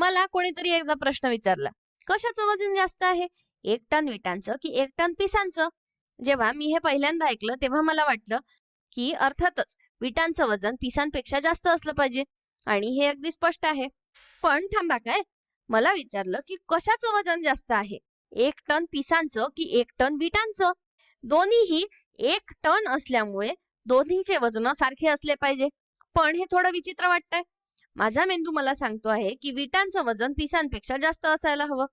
मला कोणीतरी एकदा प्रश्न विचारला, कशाचं वजन जास्त आहे, 1 टन विटांचं की 1 टन पिसांचं? जेव्हा मी हे पहिल्यांदा ऐकलं तेव्हा मला वाटलं की अर्थातच विटांचं वजन पिसांपेक्षा जास्त असलं पाहिजे आणि हे अगदी स्पष्ट आहे. पण थांबा, काय? मला विचारलं की कशाचं वजन जास्त आहे, 1 टन पिसांचं की 1 टन विटांचं? दोन्हीही 1 टन असल्यामुळे दोन्हीचे वजन सारखे असले पाहिजे. पण हे थोडं विचित्र वाटतंय. माझा मेंदू मला सांगतो आहे की विटांचं वजन पिसांपेक्षा जास्त असायला हवं.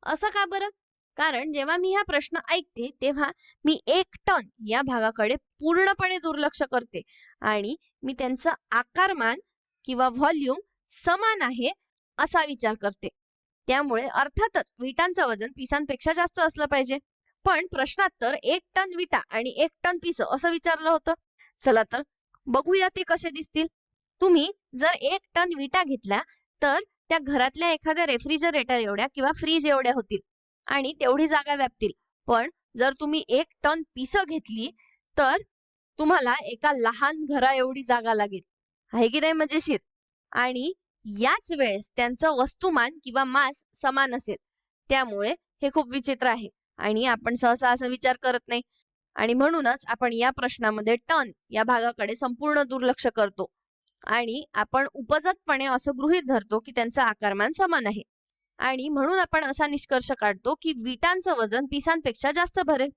असं का बरं? कारण जेव्हा मी हा प्रश्न ऐकते तेव्हा मी 1 टन या भागाकडे पूर्णपणे दुर्लक्ष करते आणि मी त्यांचं आकारमान किंवा व्हॉल्यूम समान आहे असा विचार करते. त्यामुळे अर्थातच विटांचं वजन पिसांपेक्षा जास्त असलं पाहिजे. पण प्रश्नात तर 1 टन विटा आणि 1 टन पिस असं विचारलं होतं. चला तर बघूया ते कसे दिसतील. तुम्ही जर 1 टन विटा घेतल्या तर त्या घरातल्या एखाद्या रेफ्रिजरेटर एवढ्या किंवा फ्रीज एवढ्या होतील आणि तेवढी जागा व्यापतील. पण जर तुम्ही 1 टन पिस घेतली तर तुम्हाला एका लहान घरा एवढी जागा लागेल. आहे की नाही मजेशीर? आणि याच वेळेस त्यांचं वस्तुमान किंवा मास समान असेल. त्यामुळे हे खूप विचित्र आहे आणि आपण सहसा असा विचार करत नाही आणि म्हणूनच आपण या प्रश्नामध्ये टन या भागाकडे संपूर्ण दुर्लक्ष करतो आणि आपण उपजतपणे असं गृहीत धरतो की त्यांचं आकारमान समान आहे आणि म्हणून आपण असा निष्कर्ष काढतो की विटांचं वजन पिसांपेक्षा जास्त भरेल.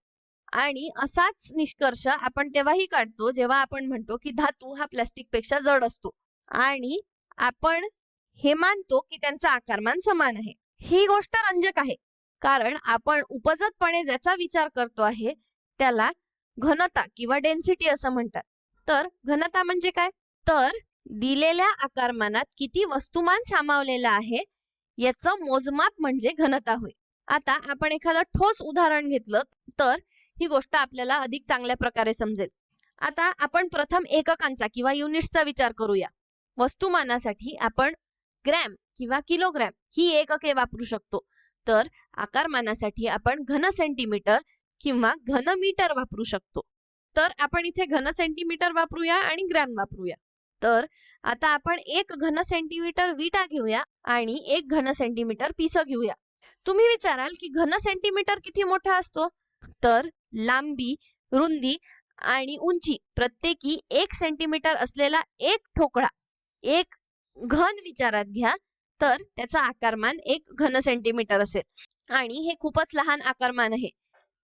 आणि असाच निष्कर्ष आपण तेव्हाही काढतो जेव्हा आपण म्हणतो की धातू हा प्लास्टिकपेक्षा जड असतो आणि आपण हे मानतो की त्यांचं आकारमान समान आहे. ही गोष्ट रंजक आहे कारण आपण उपजतपणे ज्याचा विचार करतो आहे त्याला घनता किंवा डेन्सिटी असं म्हणतात. तर घनता म्हणजे काय? तर दिलेल्या आकारमानात किती वस्तुमान सामावलेलं आहे याचं मोजमाप म्हणजे घनता होय. आता आपण एखादं ठोस उदाहरण घेतलं तर ही गोष्ट आपल्याला अधिक चांगल्या प्रकारे समजेल. आता आपण प्रथम एककांचा किंवा युनिट्सचा विचार करूया. वस्तुमानासाठी आपण ग्रॅम किंवा किलोग्रॅम ही एकके वापरू शकतो. तर आकारमानासाठी आपण घन सेंटीमीटर किंवा घन मीटर वापरू शकतो. तर आपण इथे घन सेंटीमीटर वापरूया आणि ग्रॅम वापरूया. तर आता आपण 1 घन सेंटीमीटर विटा घेऊया आणि 1 घन सेंटीमीटर पिस घेऊया. तुम्ही विचाराल की घन सेंटीमीटर किती मोठा असतो? तर लांबी, रुंदी आणि उंची प्रत्येकी 1 सेंटीमीटर असलेला एक ठोकळा एक घन विचारात घ्या तर त्याचा आकारमान 1 घन सेंटीमीटर असेल आणि हे खूपच लहान आकारमान आहे.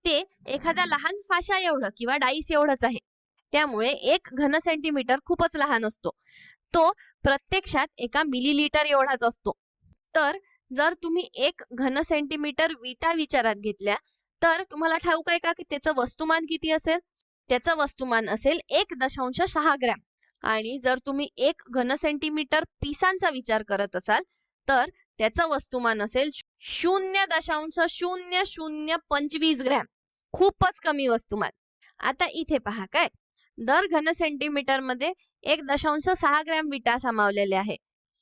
ते एखाद्या लहान फाशा एवढं किंवा डाईस एवढंच आहे. त्यामुळे 1 घन सेंटीमीटर खूपच लहान असतो. तो प्रत्यक्षात एका मिलीलीटर एवढाच असतो. तर जर तुम्ही 1 घन सेंटीमीटर विटा विचारात घेतल्या तर तुम्हाला ठाऊक आहे का की त्याचं वस्तुमान किती असेल? त्याचं वस्तुमान असेल 1.6 ग्रॅम. आणि जर तुम्ही 1 घन सेंटीमीटर पिसांचा विचार करत असाल तर त्याचं वस्तुमान असेल 0.0025 ग्रॅम. खूपच कमी वस्तुमान. आता इथे पहा, काय दर घन सेंटीमीटर मध्ये 1.6 ग्रॅम विटा सामावलेल्या आहे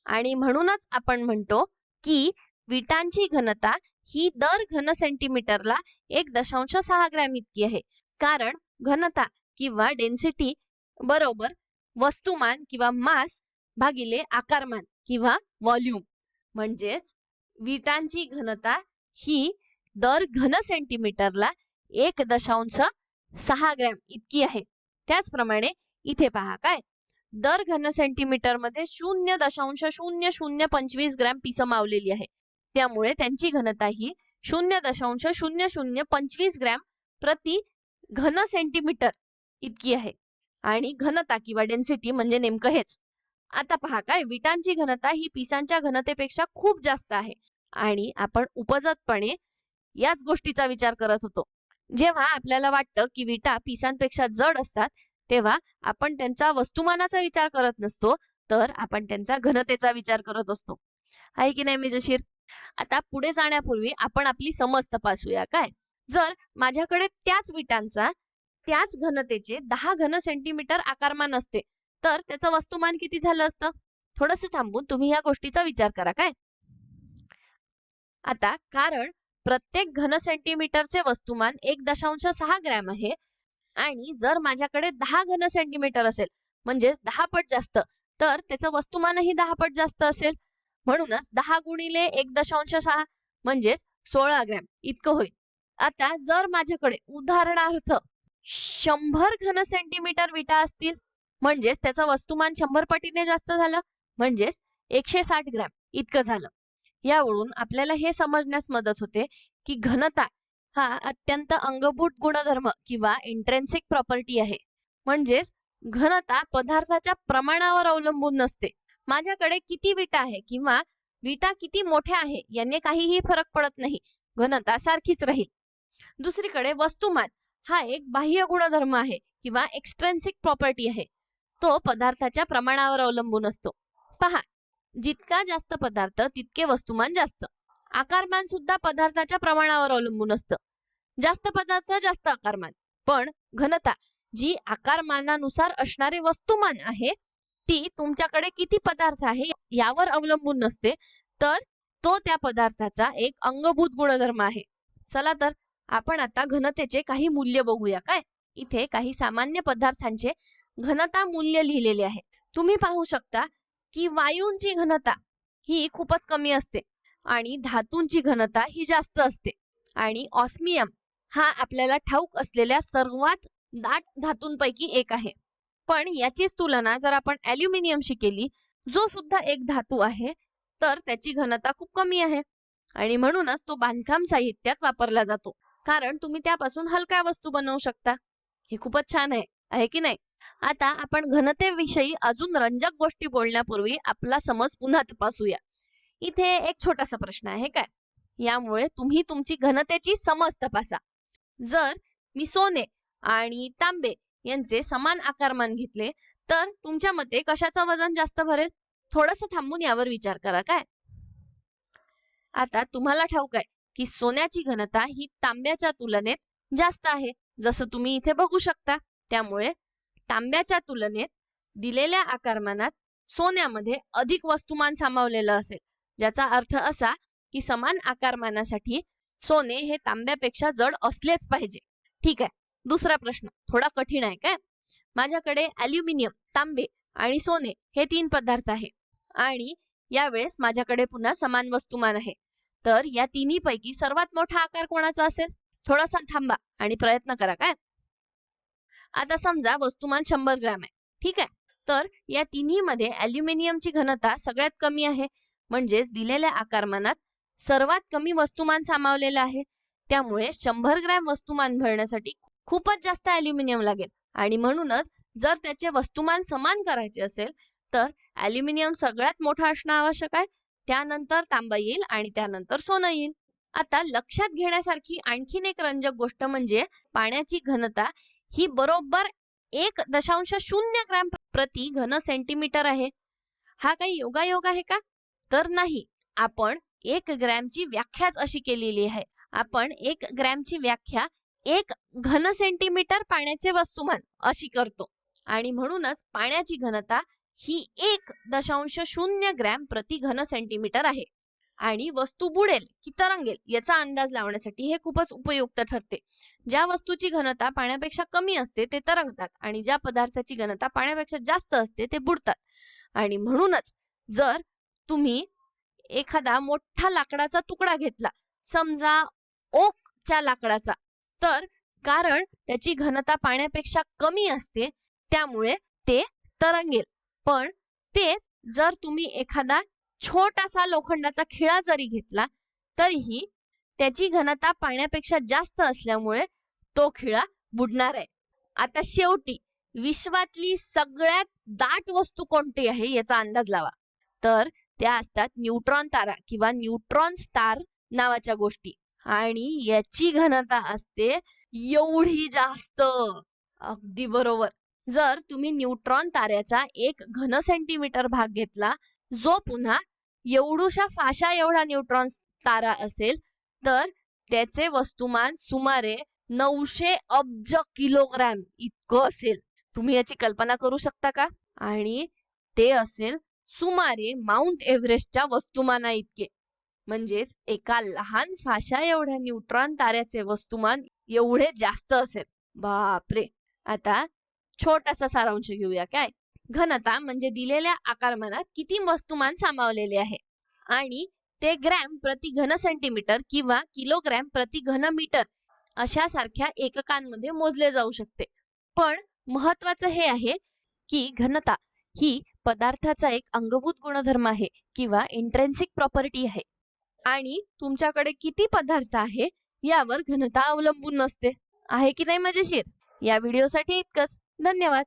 आणि म्हणूनच आपण म्हणतो की विटांची घनता ही दर घन सेंटीमीटरला 1.6 ग्रॅम इतकी आहे. कारण घनता किंवा डेन्सिटी बरोबर वस्तुमान किंवा मास भागिले आकारमान किंवा व्हॉल्यूम. म्हणजेच विटांची घनता ही दर घन सेंटीमीटरला 1.6 ग्रॅम इतकी आहे. त्याचप्रमाणे इथे पहा, काय दर घन सेंटीमीटर मध्ये 0.0025 ग्रॅम पिस मावलेली आहे. त्यामुळे त्यांची घनता ही 0.0025 ग्रॅम प्रति घन सेंटीमीटर इतकी आहे आणि घनता किंवा डेन्सिटी म्हणजे नेमकं हेच. आता पहा, काय विटांची घनता ही पिसांच्या घनतेपेक्षा खूप जास्त आहे आणि आपण उपजतपणे याच गोष्टीचा विचार करत होतो. जेव्हा आपल्याला वाटतं की विटा पिसांपेक्षा जड असतात तेव्हा आपण त्यांचा वस्तुमानाचा विचार करत नसतो तर आपण त्यांचा घनतेचा विचार करत असतो. आहे की नाही मजेशीर? आता पुढे जाण्यापूर्वी आपण आपली समज तपासूया. काय जर माझ्याकडे त्याच विटांचा त्याच घनतेचे 10 घन सेंटीमीटर आकारमान असते तर त्याचं वस्तुमान किती झालं असतं? थोडंसं थांबून तुम्ही या गोष्टीचा विचार करा. काय आता कारण प्रत्येक घन सेंटीमीटरचे वस्तुमान 1.6 ग्रॅम आहे आणि जर माझ्याकडे 10 घन सेंटीमीटर असेल म्हणजेच 10 पट जास्त तर त्याचं वस्तुमानही 10 पट जास्त असेल. म्हणूनच 10 गुणिले 1.6 म्हणजेच 16 ग्रॅम इतकं होईल. आता जर माझ्याकडे उदाहरणार्थ 100 घन सेंटीमीटर विटा असतील म्हणजेच त्याचं वस्तुमान 100 पटीने जास्त झालं म्हणजेच 160 ग्रॅम इतकं झालं. यावरून आपल्याला हे समजण्यास मदत होते की घनता हा अत्यंत अंगभूत गुणधर्म किंवा इंट्रेन्सिक प्रॉपर्टी आहे. म्हणजेच घनता पदार्थाच्या प्रमाणावर अवलंबून नसते. माझ्याकडे किती विटा आहे किंवा विटा किती मोठ्या आहे याने काहीही फरक पडत नाही, घनता सारखीच राहील. दुसरीकडे वस्तुमान हा एक बाह्य गुणधर्म आहे किंवा एक्स्ट्रेन्सिक प्रॉपर्टी आहे. तो पदार्थाच्या प्रमाणावर अवलंबून असतो. पहा, जितका जास्त पदार्थ तितके वस्तुमान जास्त. आकारमान सुद्धा पदार्थाच्या प्रमाणावर अवलंबून असतं. जास्त पदार्थ जास्त आकारमान. पण घनता जी आकारमानानुसार असणारे वस्तुमान आहे ती तुमच्याकडे किती पदार्थ आहे यावर अवलंबून नसते, तर तो त्या पदार्थाचा एक अंगभूत गुणधर्म आहे. चला तर आपण आता घनतेचे काही मूल्य बघूया. काय इथे काही सामान्य पदार्थांचे घनता मूल्य लिहिलेले आहे. तुम्ही पाहू शकता की वायूंची घनता ही खूपच कमी असते आणि धातूंची घनता ही जास्त असते. आणि ऑस्मियम हा आपल्याला ठाऊक असलेल्या सर्वात दाट धातूंपैकी एक आहे. पण याचीच तुलना जर आपण ॲल्युमिनियमशी केली, जो सुद्धा एक धातू आहे, तर त्याची घनता खूप कमी आहे आणि म्हणूनच तो बांधकाम साहित्यात वापरला जातो, कारण तुम्ही त्यापासून हलक्या वस्तू बनवू शकता. हे खूपच छान आहे की नाही? आता आपण घनतेविषयी अजून रंजक गोष्टी बोलण्यापूर्वी आपला समज पुन्हा तपासूया. इथे एक छोटासा प्रश्न आहे काय, यामुळे तुम्ही तुमची घनतेची समज तपासा. जर मी सोने आणि तांबे यांचे समान आकारमान घेतले तर तुमच्या मते कशाचं वजन जास्त भरेल? थोडंसं थांबून यावर विचार करा. काय आता तुम्हाला ठाऊक आहे की सोन्याची घनता ही तांब्याच्या तुलनेत जास्त आहे, जसं तुम्ही इथे बघू शकता. त्यामुळे तांब्याच्या तुलनेत दिलेल्या आकारमानात सोन्यामध्ये अधिक वस्तुमान सामावलेलं असेल, ज्याचा अर्थ असा की समान आकारमानासाठी सोने हे तांब्यापेक्षा जड असलेच पाहिजे. ठीक आहे, दुसरा प्रश्न थोडा कठीण आहे. काय माझ्याकडे ॲल्युमिनियम, तांबे आणि सोने हे 3 पदार्थ आहे आणि यावेळेस माझ्याकडे पुन्हा समान वस्तुमान आहे. तर या तिन्ही पैकी सर्वात मोठा आकार कोणाचा असेल? थोडासा थांबा आणि प्रयत्न करा. काय आता समजा वस्तुमान 100 ग्रॅम आहे. ठीक आहे, तर या तिन्ही मध्ये ॲल्युमिनियमची घनता सगळ्यात कमी आहे, म्हणजेच दिलेल्या आकारमानात सर्वात कमी वस्तुमान सामावलेलं आहे. त्यामुळे 100 ग्रॅम वस्तुमान भरण्यासाठी खूपच जास्त ॲल्युमिनियम लागेल आणि म्हणूनच जर त्याचे वस्तुमान समान करायचे असेल तर ॲल्युमिनियम सगळ्यात मोठा असणं आवश्यक आहे. त्यानंतर तांबा येईल आणि त्यानंतर सोनं येईल. आता लक्षात घेण्यासारखी आणखीन एक रंजक गोष्ट म्हणजे पाण्याची घनता ही बरोबर 1.0 ग्रॅम प्रति घन सेंटीमीटर आहे. हा काही योगायोग आहे का? तर नाही. आपण 1 ग्रॅमची व्याख्याच अशी केलेली आहे. आपण 1 ग्रॅमची व्याख्या 1 घन सेंटीमीटर पाण्याचे वस्तुमान अशी करतो आणि म्हणूनच पाण्याची घनता ही 1.0 ग्रॅम प्रति घन सेंटीमीटर आहे. आणि वस्तू बुडेल की तरंगेल याचा अंदाज लावण्यासाठी हे खूपच उपयुक्त ठरते. ज्या वस्तूची घनता पाण्यापेक्षा कमी असते ते तरंगतात आणि ज्या पदार्थाची घनता पाण्यापेक्षा जास्त असते ते बुडतात. आणि म्हणूनच जर तुम्ही एखादा मोठा लाकडाचा तुकडा घेतला, समजा ओकच्या लाकडाचा, तर कारण त्याची घनता पाण्यापेक्षा कमी असते त्यामुळे ते तरंगेल. पण तेच जर तुम्ही एखादा छोटासा लोखंडाचा खिळा जरी घेतला तरीही त्याची घनता पाण्यापेक्षा जास्त असल्यामुळे तो खिळा बुडणार आहे. आता शेवटी विश्वातली सगळ्यात दाट वस्तू कोणती आहे याचा अंदाज लावा. तर त्या असतात न्यूट्रॉन तारा किंवा न्यूट्रॉन स्टार नावाच्या गोष्टी आणि याची घनता असते एवढी जास्त. अगदी बरोबर. जर तुम्ही न्यूट्रॉन ताऱ्याचा 1 घन सेंटीमीटर भाग घेतला जो पुन्हा एवढूशा फाशा एवढा न्यूट्रॉन तारा असेल तर त्याचे वस्तुमान सुमारे 900 अब्ज किलोग्रॅम इतकं असेल. तुम्ही याची कल्पना करू शकता का? आणि ते असेल सुमारे माउंट एव्हरेस्टच्या वस्तुमाना इतके. म्हणजेच एका लहान फाशा एवढ्या न्यूट्रॉन ताऱ्याचे वस्तुमान एवढे जास्त असेल. बापरे. आता छोटासा सारांश घेऊया. काय घनता म्हणजे दिलेल्या आकारमानात किती वस्तुमान सामावलेले आहे आणि ते ग्रॅम प्रति घन सेंटीमीटर किंवा किलोग्रॅम प्रति घन मीटर अशा सारख्या एककांमध्ये मोजले जाऊ शकते. पण महत्वाचं हे आहे की घनता ही पदार्थाचा एक अंगभूत गुणधर्म आहे किंवा इंट्रेन्सिक प्रॉपर्टी आहे आणि तुमच्याकडे किती पदार्थ आहे यावर घनता अवलंबून नसते. आहे की नाही मजेशीर? या व्हिडिओसाठी इतकंच. धन्यवाद.